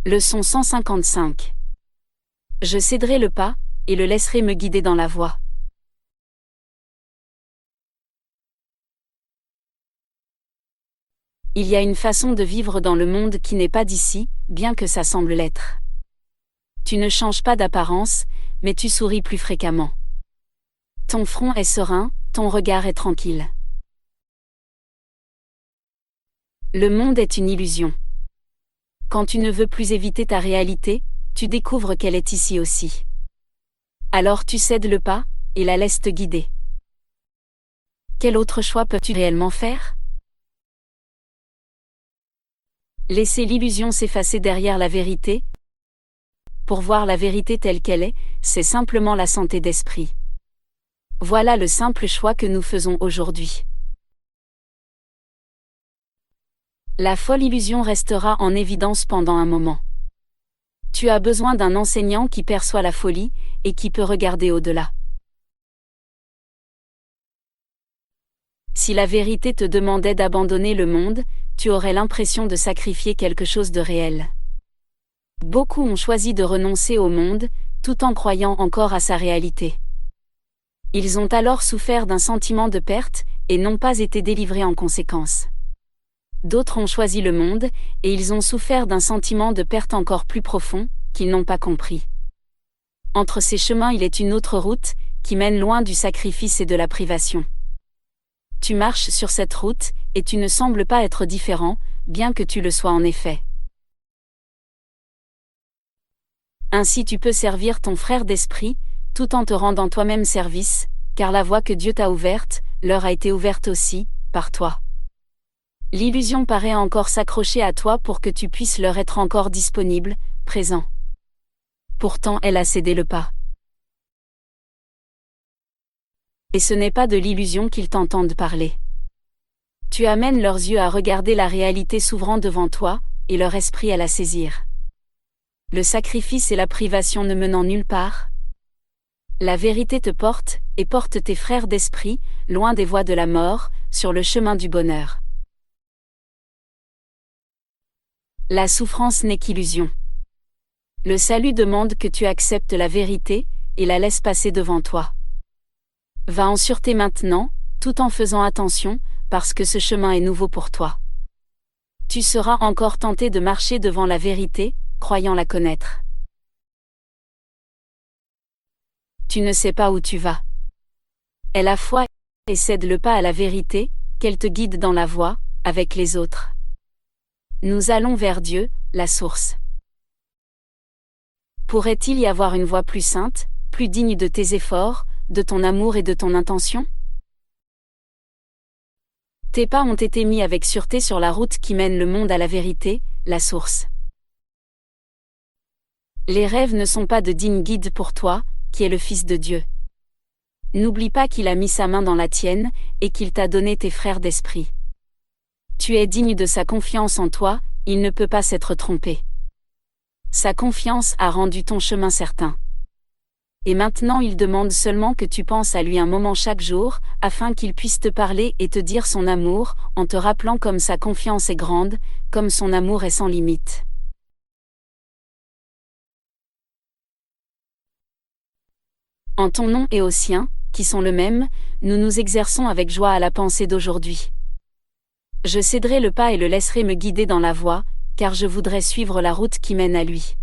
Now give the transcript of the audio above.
Leçon 155. Je céderai le pas, et le laisserai me guider dans la voie. Il y a une façon de vivre dans le monde qui n'est pas d'ici, bien que ça semble l'être. Tu ne changes pas d'apparence, mais tu souris plus fréquemment. Ton front est serein, ton regard est tranquille. Le monde est une illusion. Quand tu ne veux plus éviter ta réalité, tu découvres qu'elle est ici aussi. Alors tu cèdes le pas, et la laisses te guider. Quel autre choix peux-tu réellement faire? Laisser l'illusion s'effacer derrière la vérité. Pour voir la vérité telle qu'elle est, c'est simplement la santé d'esprit. Voilà le simple choix que nous faisons aujourd'hui. La folle illusion restera en évidence pendant un moment. Tu as besoin d'un enseignant qui perçoit la folie, et qui peut regarder au-delà. Si la vérité te demandait d'abandonner le monde, tu aurais l'impression de sacrifier quelque chose de réel. Beaucoup ont choisi de renoncer au monde, tout en croyant encore à sa réalité. Ils ont alors souffert d'un sentiment de perte, et n'ont pas été délivrés en conséquence. D'autres ont choisi le monde, et ils ont souffert d'un sentiment de perte encore plus profond, qu'ils n'ont pas compris. Entre ces chemins il est une autre route, qui mène loin du sacrifice et de la privation. Tu marches sur cette route, et tu ne sembles pas être différent, bien que tu le sois en effet. Ainsi tu peux servir ton frère d'esprit, tout en te rendant toi-même service, car la voie que Dieu t'a ouverte, leur a été ouverte aussi, par toi. L'illusion paraît encore s'accrocher à toi pour que tu puisses leur être encore disponible, présent. Pourtant elle a cédé le pas. Et ce n'est pas de l'illusion qu'ils t'entendent parler. Tu amènes leurs yeux à regarder la réalité s'ouvrant devant toi, et leur esprit à la saisir. Le sacrifice et la privation ne menant nulle part. La vérité te porte, et porte tes frères d'esprit, loin des voies de la mort, sur le chemin du bonheur. La souffrance n'est qu'illusion. Le salut demande que tu acceptes la vérité, et la laisses passer devant toi. Va en sûreté maintenant, tout en faisant attention, parce que ce chemin est nouveau pour toi. Tu seras encore tenté de marcher devant la vérité, croyant la connaître. Tu ne sais pas où tu vas. Aie la foi et cède le pas à la vérité, qu'elle te guide dans la voie, avec les autres. Nous allons vers Dieu, la source. Pourrait-il y avoir une voie plus sainte, plus digne de tes efforts, de ton amour et de ton intention? Tes pas ont été mis avec sûreté sur la route qui mène le monde à la vérité, la source. Les rêves ne sont pas de dignes guides pour toi, qui es le Fils de Dieu. N'oublie pas qu'il a mis sa main dans la tienne, et qu'il t'a donné tes frères d'esprit. Tu es digne de sa confiance en toi, il ne peut pas s'être trompé. Sa confiance a rendu ton chemin certain. Et maintenant il demande seulement que tu penses à lui un moment chaque jour, afin qu'il puisse te parler et te dire son amour, en te rappelant comme sa confiance est grande, comme son amour est sans limite. En ton nom et au sien, qui sont le même, nous nous exerçons avec joie à la pensée d'aujourd'hui. Je céderai le pas et le laisserai me guider dans la voie, car je voudrais suivre la route qui mène à lui.